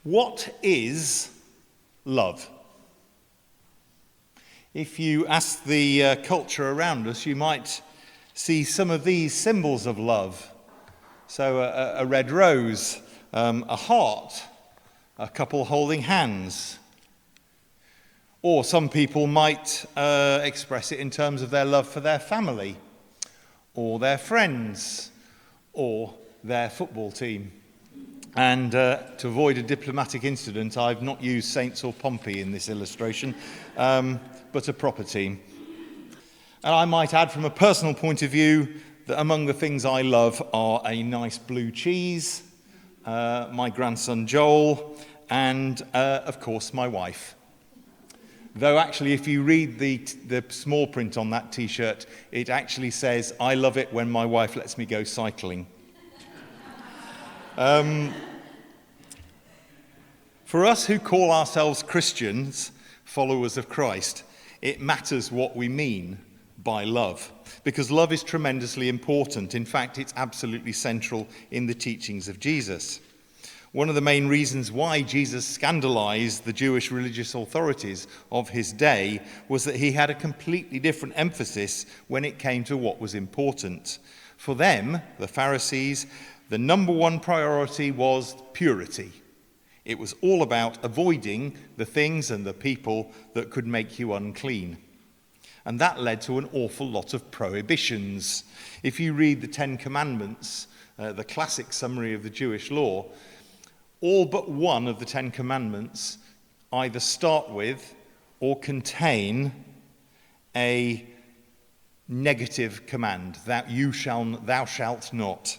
What is love? If you ask the culture around us, you might see some of these symbols of love. So a red rose, a heart, a couple holding hands. Or some people might express it in terms of their love for their family, or their friends, or their football team. And to avoid a diplomatic incident, I've not used Saints or Pompey in this illustration, but a proper team. And I might add from a personal point of view that among the things I love are a nice blue cheese, my grandson Joel, and of course my wife. Though actually if you read the small print on that t-shirt, it actually says, "I love it when my wife lets me go cycling." For us who call ourselves Christians, followers of Christ, it matters what we mean by love, because love is tremendously important. In fact, it's absolutely central in the teachings of Jesus. One of the main reasons why Jesus scandalized the Jewish religious authorities of his day was that he had a completely different emphasis when it came to what was important. For them, the Pharisees, the number one priority was purity. It was all about avoiding the things and the people that could make you unclean. And that led to an awful lot of prohibitions. If you read the Ten Commandments, the classic summary of the Jewish law, all but one of the Ten Commandments either start with or contain a negative command, that thou shalt not.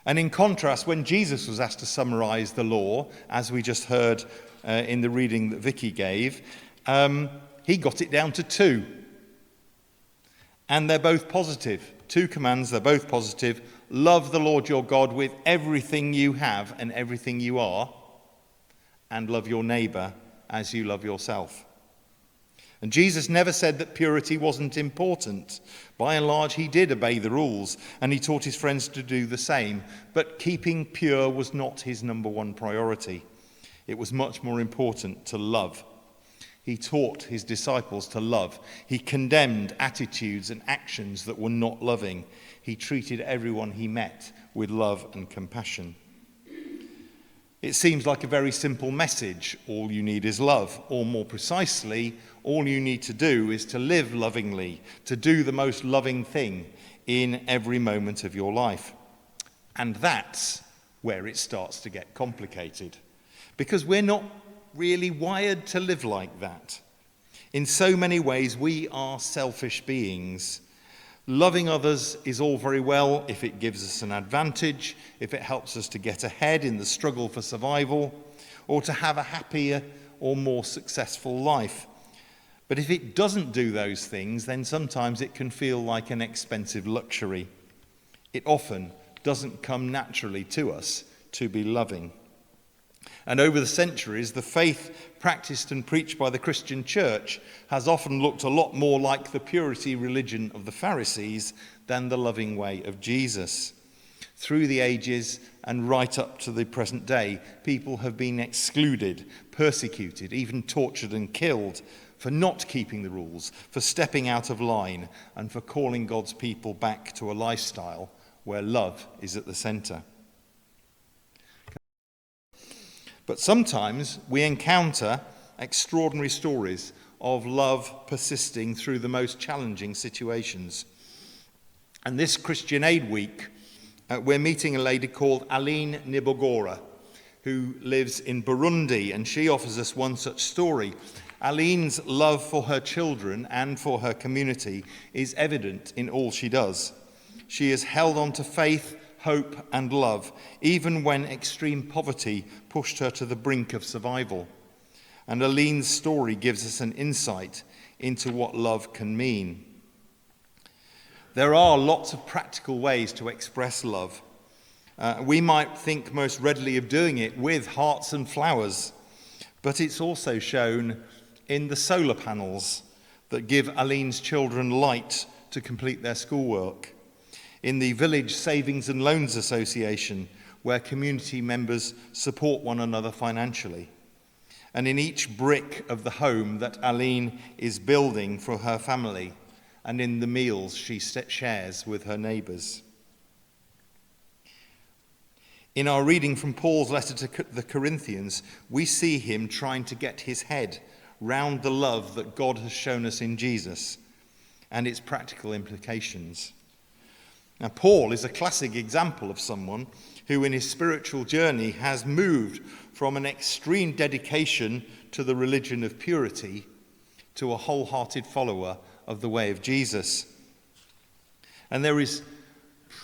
And in contrast, when Jesus was asked to summarize the law, as we just heard in the reading that Vicky gave, he got it down to two. And they're both positive. Two commands, they're both positive. Love the Lord your God with everything you have and everything you are, and love your neighbor as you love yourself. And Jesus never said that purity wasn't important. By and large, he did obey the rules, and he taught his friends to do the same. But keeping pure was not his number one priority. It was much more important to love. He taught his disciples to love. He condemned attitudes and actions that were not loving. He treated everyone he met with love and compassion. It seems like a very simple message. All you need is love. Or more precisely, all you need to do is to live lovingly, to do the most loving thing in every moment of your life. And that's where it starts to get complicated, because we're not really wired to live like that. In so many ways, we are selfish beings. Loving others is all very well if it gives us an advantage, if it helps us to get ahead in the struggle for survival, or to have a happier or more successful life. But if it doesn't do those things, then sometimes it can feel like an expensive luxury. It often doesn't come naturally to us to be loving. And over the centuries, the faith practiced and preached by the Christian church has often looked a lot more like the purity religion of the Pharisees than the loving way of Jesus. Through the ages and right up to the present day, people have been excluded, persecuted, even tortured and killed for not keeping the rules, for stepping out of line, and for calling God's people back to a lifestyle where love is at the center. But sometimes we encounter extraordinary stories of love persisting through the most challenging situations. And this Christian Aid Week, we're meeting a lady called Aline Nibogora, who lives in Burundi, and she offers us one such story. Aline's love for her children and for her community is evident in all she does. She has held on to faith, hope and love, even when extreme poverty pushed her to the brink of survival. And Aline's story gives us an insight into what love can mean. There are lots of practical ways to express love. We might think most readily of doing it with hearts and flowers, but it's also shown in the solar panels that give Aline's children light to complete their schoolwork, in the Village Savings and Loans Association, where community members support one another financially. And in each brick of the home that Aline is building for her family, and in the meals she shares with her neighbours. In our reading from Paul's letter to the Corinthians, we see him trying to get his head round the love that God has shown us in Jesus and its practical implications. Now, Paul is a classic example of someone who in his spiritual journey has moved from an extreme dedication to the religion of purity to a wholehearted follower of the way of Jesus. And there is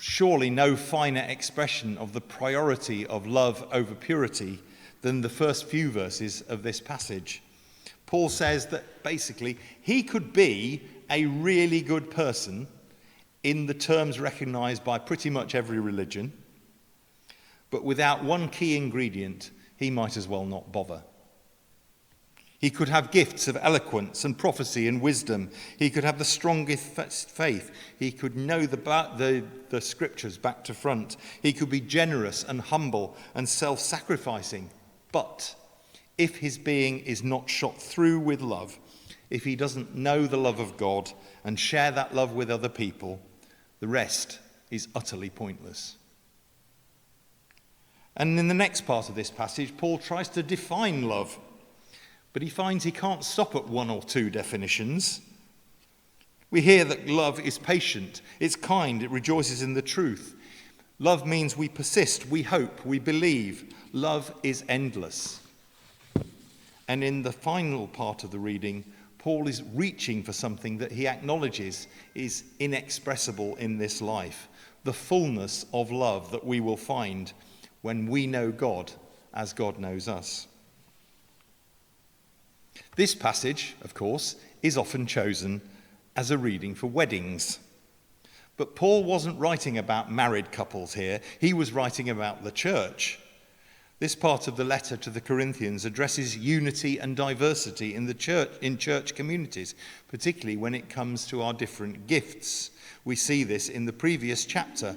surely no finer expression of the priority of love over purity than the first few verses of this passage. Paul says that basically he could be a really good person in the terms recognized by pretty much every religion, but without one key ingredient, he might as well not bother. He could have gifts of eloquence and prophecy and wisdom. He could have the strongest faith. He could know the scriptures back to front. He could be generous and humble and self-sacrificing. But if his being is not shot through with love, if he doesn't know the love of God and share that love with other people, the rest is utterly pointless. And in the next part of this passage, Paul tries to define love, but he finds he can't stop at one or two definitions. We hear that love is patient, it's kind, it rejoices in the truth. Love means we persist, we hope, we believe. Love is endless. And in the final part of the reading, Paul is reaching for something that he acknowledges is inexpressible in this life, the fullness of love that we will find when we know God as God knows us. This passage, of course, is often chosen as a reading for weddings. But Paul wasn't writing about married couples here. He was writing about the church. This part of the letter to the Corinthians addresses unity and diversity in the church, in church communities, particularly when it comes to our different gifts. We see this in the previous chapter,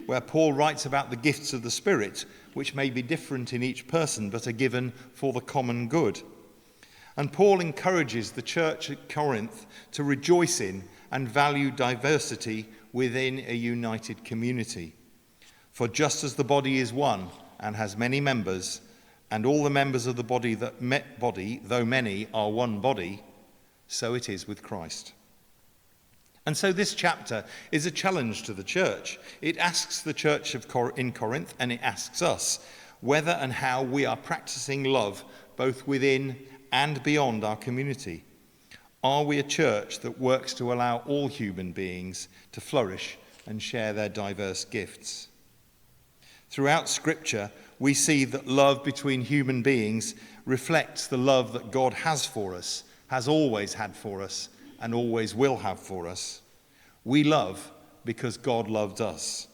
where Paul writes about the gifts of the Spirit, which may be different in each person, but are given for the common good. And Paul encourages the church at Corinth to rejoice in and value diversity within a united community. For just as the body is one and has many members, and all the members of the body, though many, are one body, so it is with Christ. And so this chapter is a challenge to the church. It asks the church in Corinth, and it asks us, whether and how we are practicing love both within and beyond our community. Are we a church that works to allow all human beings to flourish and share their diverse gifts? Throughout Scripture, we see that love between human beings reflects the love that God has for us, has always had for us, and always will have for us. We love because God loved us.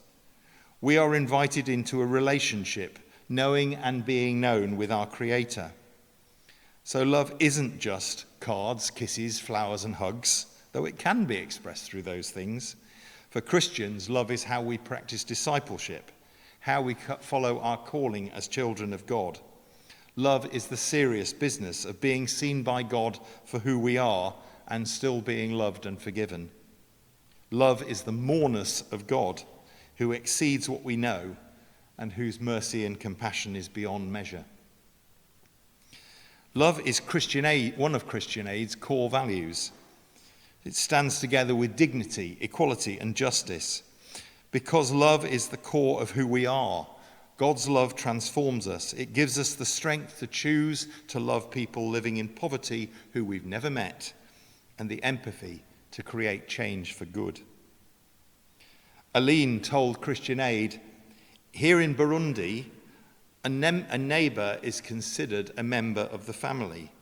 We are invited into a relationship, knowing and being known with our Creator. So love isn't just cards, kisses, flowers, and hugs, though it can be expressed through those things. For Christians, love is how we practice discipleship, how we follow our calling as children of God. Love is the serious business of being seen by God for who we are and still being loved and forgiven. Love is the moreness of God, who exceeds what we know and whose mercy and compassion is beyond measure. Love is one of Christian Aid's core values. It stands together with dignity, equality, and justice. Because love is the core of who we are, God's love transforms us. It gives us the strength to choose to love people living in poverty who we've never met, and the empathy to create change for good. Aline told Christian Aid, here in Burundi, a neighbour is considered a member of the family.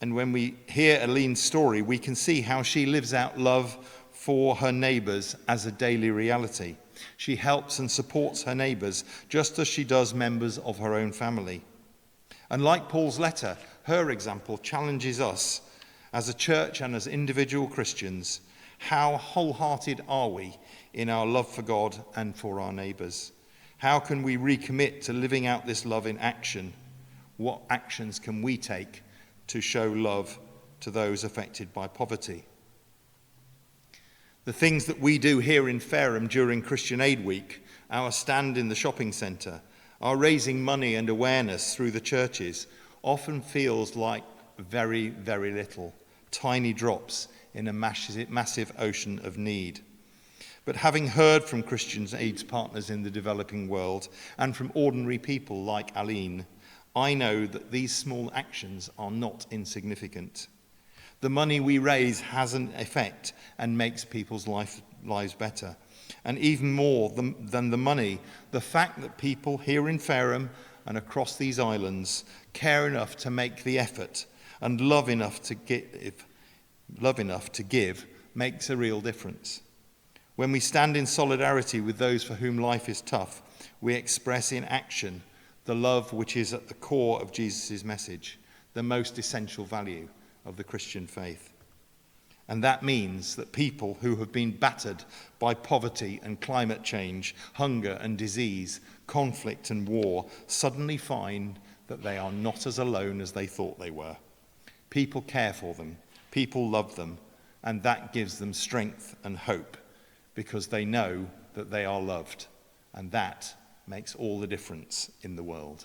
And when we hear Aline's story, we can see how she lives out love for her neighbours as a daily reality. She helps and supports her neighbours just as she does members of her own family. And like Paul's letter, her example challenges us as a church and as individual Christians. How wholehearted are we in our love for God and for our neighbours? How can we recommit to living out this love in action? What actions can we take to show love to those affected by poverty? The things that we do here in Fareham during Christian Aid Week, our stand in the shopping centre, our raising money and awareness through the churches, often feels like very, very little, tiny drops in a massive ocean of need. But having heard from Christian Aid's partners in the developing world and from ordinary people like Aline, I know that these small actions are not insignificant. The money we raise has an effect and makes people's lives better. And even more than the money, the fact that people here in Fareham and across these islands care enough to make the effort and love enough to give makes a real difference. When we stand in solidarity with those for whom life is tough, we express in action the love which is at the core of Jesus' message, the most essential value of the Christian faith. And that means that people who have been battered by poverty and climate change, hunger and disease, conflict and war, suddenly find that they are not as alone as they thought they were. People care for them, people love them, and that gives them strength and hope because they know that they are loved, and that makes all the difference in the world.